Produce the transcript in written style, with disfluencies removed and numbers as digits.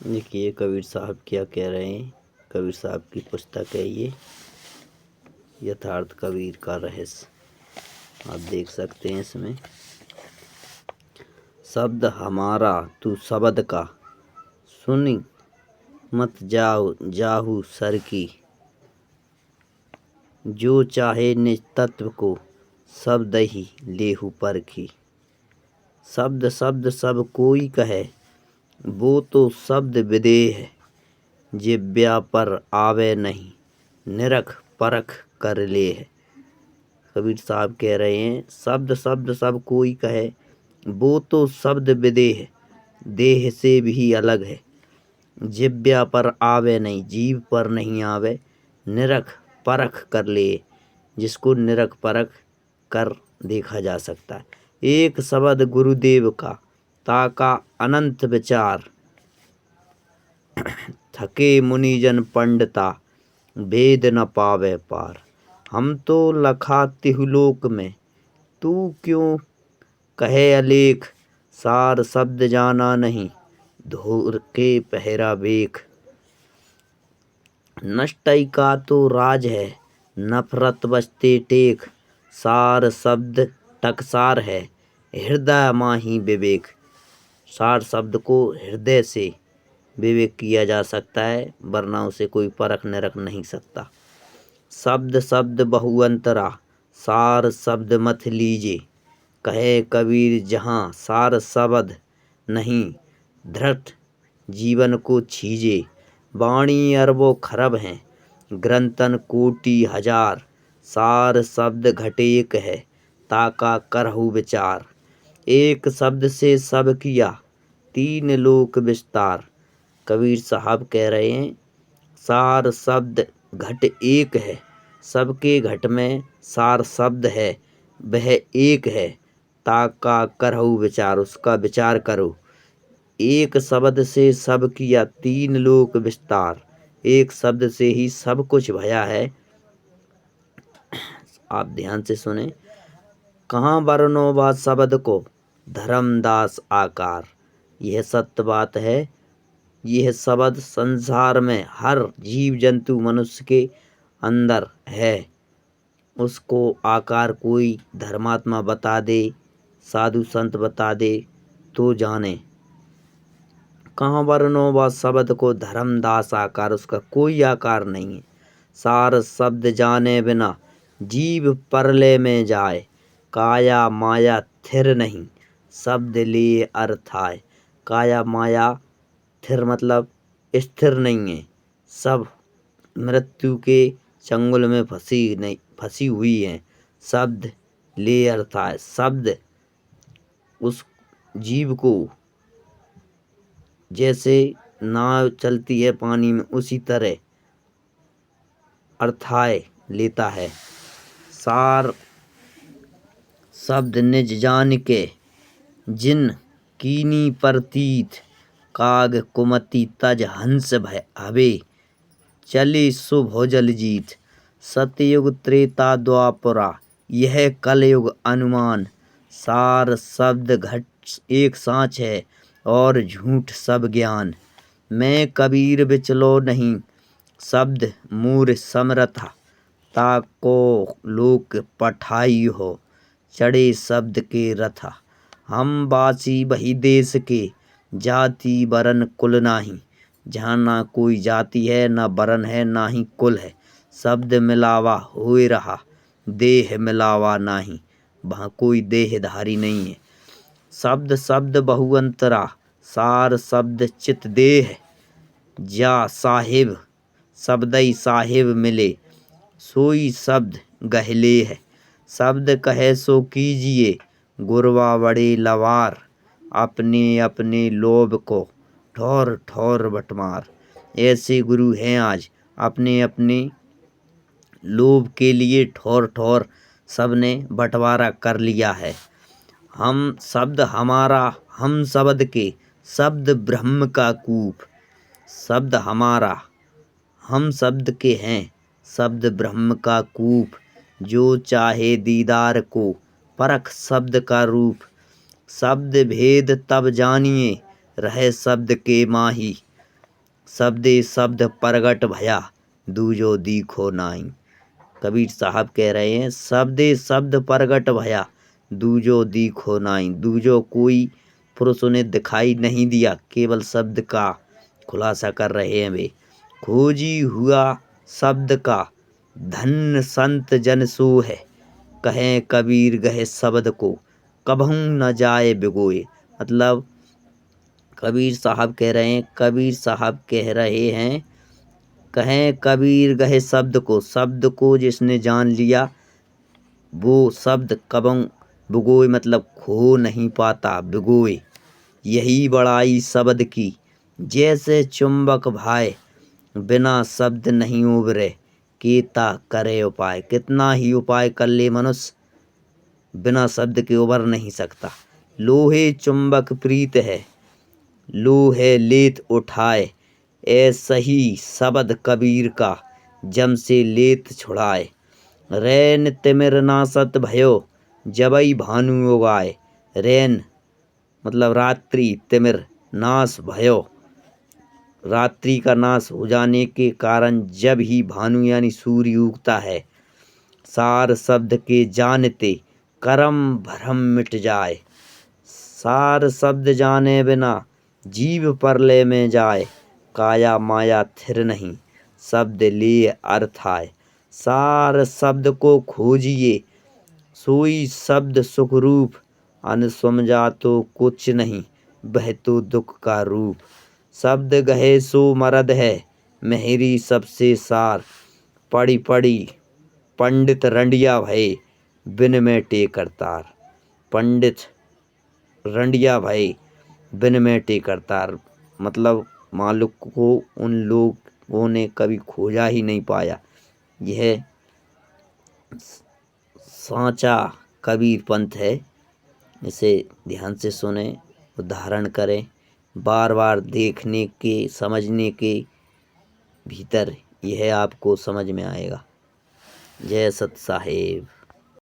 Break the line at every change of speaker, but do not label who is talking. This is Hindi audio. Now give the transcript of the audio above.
देखिए कबीर साहब क्या कह रहे हैं। कबीर साहब की पुस्तक है ये, यथार्थ कबीर का रहस्य। आप देख सकते हैं इसमें शब्द हमारा तू शब्द का, सुनी मत जाहू सर की। जो चाहे निज तत्व को, शब्द ही लेहू परखी। शब्द शब्द सब कोई कहे, वो तो शब्द विदेह है। जिव्या पर आवे नहीं, निरख परख कर ले है। कबीर साहब कह रहे हैं शब्द शब्द सब कोई कहे, वो तो शब्द विदेह है, देह से भी अलग है। जिव्या पर आवे नहीं, जीव पर नहीं आवे। निरख परख कर ले, जिसको निरख परख कर देखा जा सकता है। एक शब्द गुरुदेव का, ताका अनंत विचार। थके मुनिजन पंडिता, वेद न पावे पार। हम तो लखा तिहुलोक में, तू क्यों कहे अलेख। सार शब्द जाना नहीं, धूर के पहरा बेख। नष्टई का तो राज है, नफरत बचते टेक। सार शब्द टकसार है, हृदय माही विवेक। सार शब्द को हृदय से विवेक किया जा सकता है, वरना उसे कोई परख निरख नहीं सकता। शब्द शब्द बहुअंतरा, सार शब्द मत लीजे। कहे कबीर जहाँ सार शब्द नहीं, धृत जीवन को छीजे। वाणी अरबों खरब हैं, ग्रंथन कोटि हजार। सार शब्द घटेक है, ताका करहु विचार। एक शब्द से सब किया, तीन लोक विस्तार। कबीर साहब कह रहे हैं सार शब्द घट एक है, सबके घट में सार शब्द है, वह एक है। ताका करहु विचार, उसका विचार करो। एक शब्द से सब किया, तीन लोक विस्तार। एक शब्द से ही सब कुछ भया है। आप ध्यान से सुने। कहाँ वर्णो बा शब्द को, धर्मदास आकार। यह सत्य बात है। यह शब्द संसार में हर जीव जंतु मनुष्य के अंदर है। उसको आकार कोई धर्मात्मा बता दे, साधु संत बता दे तो जाने। कहाँ वर्णो व शब्द को, धर्मदास आकार। उसका कोई आकार नहीं है। सार शब्द जाने बिना, जीव परले में जाए। काया माया थिर नहीं, शब्द लिए अर्थ आए। काया माया थिर मतलब स्थिर नहीं है, सब मृत्यु के चंगुल में फंसी हुई है। शब्द ले अर्थ आए। शब्द उस जीव को जैसे नाव चलती है पानी में, उसी तरह अर्थाय लेता है। सार शब्द निज जान के, जिन कीनी प्रतीत। काग कुमति तज हंस भय हवे, चले सो भोजल जीत। सतयुग त्रेता द्वापरा, यह कलयुग अनुमान। सार शब्द घट एक सांच है, और झूठ सब ज्ञान। मैं कबीर बिचलो नहीं, शब्द मूर समरथा। ताको लोक पठाई हो, चढ़े शब्द के रथा। हम बासी वही देश के, जाति वरन कुल नाही। जहाँ ना कोई जाति है, ना वरन है, ना ही कुल है। शब्द मिलावा होए रहा, देह मिलावा नाही। वहाँ कोई देहधारी नहीं है। शब्द शब्द बहुअंतरा, सार शब्द चित देह। जा साहिब शब्दई साहिब मिले, सोई शब्द गहले है। शब्द कहे सो कीजिए, गुरवा बड़े लवार। अपने अपने लोभ को ठौर ठौर बटमार। ऐसे गुरु हैं आज, अपने अपने लोभ के लिए ठौर ठौर सबने बंटवारा कर लिया है। हम शब्द हमारा, हम शब्द के, शब्द ब्रह्म का कूप। शब्द हमारा, हम शब्द के हैं, शब्द ब्रह्म का कूप। जो चाहे दीदार को, परख शब्द का रूप। शब्द भेद तब जानिए, रहे शब्द के माही। शब्दे शब्द प्रगट भया दूजो दीखो नाई। कबीर साहब कह रहे हैं शब्दे शब्द प्रगट भया दूजो दीखो नाई। दूजो कोई पुरुष उन्हें दिखाई नहीं दिया, केवल शब्द का खुलासा कर रहे हैं वे। खोजी हुआ शब्द का धन्य संत जन सो है, कहें कबीर गहे शब्द को कबहू न जाए बिगोए। मतलब कबीर साहब कह रहे हैं, कबीर साहब कह रहे हैं कहें कबीर गहे शब्द को जिसने जान लिया वो शब्द कबहू बिगोए, मतलब खो नहीं पाता, बिगोए। यही बड़ाई शब्द की जैसे चुंबक भाए, बिना शब्द नहीं उबरे कीता करे उपाय। कितना ही उपाय कर ले मनुष्य, बिना शब्द के उबर नहीं सकता। लोहे चुंबक प्रीत है, लोहे लेत उठाए, ऐसा ही शब्द कबीर का जम से लेत छुड़ाए। रैन तिमिर नासत भयो जबई भानु उगाए। रैन मतलब रात्रि, तिमिर नाश भयो, रात्रि का नाश हो जाने के कारण जब ही भानु यानी सूर्य उगता है। सार शब्द के जानते करम भरम मिट जाए। सार शब्द जाने बिना जीव परले में जाए। काया माया थिर नहीं शब्द लिए अर्थ आए। सार शब्द को खोजिए सोई शब्द सुख रूप, अन समझा तो कुछ नहीं वह तो दुख का रूप। शब्द गहे सो मरद है मेहरी सबसे सार, पड़ी पड़ी पंडित रंडिया भये बिन में टेकर तार। पंडित रंडिया भये बिन में टेकर तार, मतलब मालिक को उन लोगों ने कभी खोजा ही नहीं पाया। यह सांचा कबीर पंथ है। इसे ध्यान से सुने, उदाहरण करें, बार बार देखने के समझने के भीतर यह आपको समझ में आएगा। जय सत साहेब।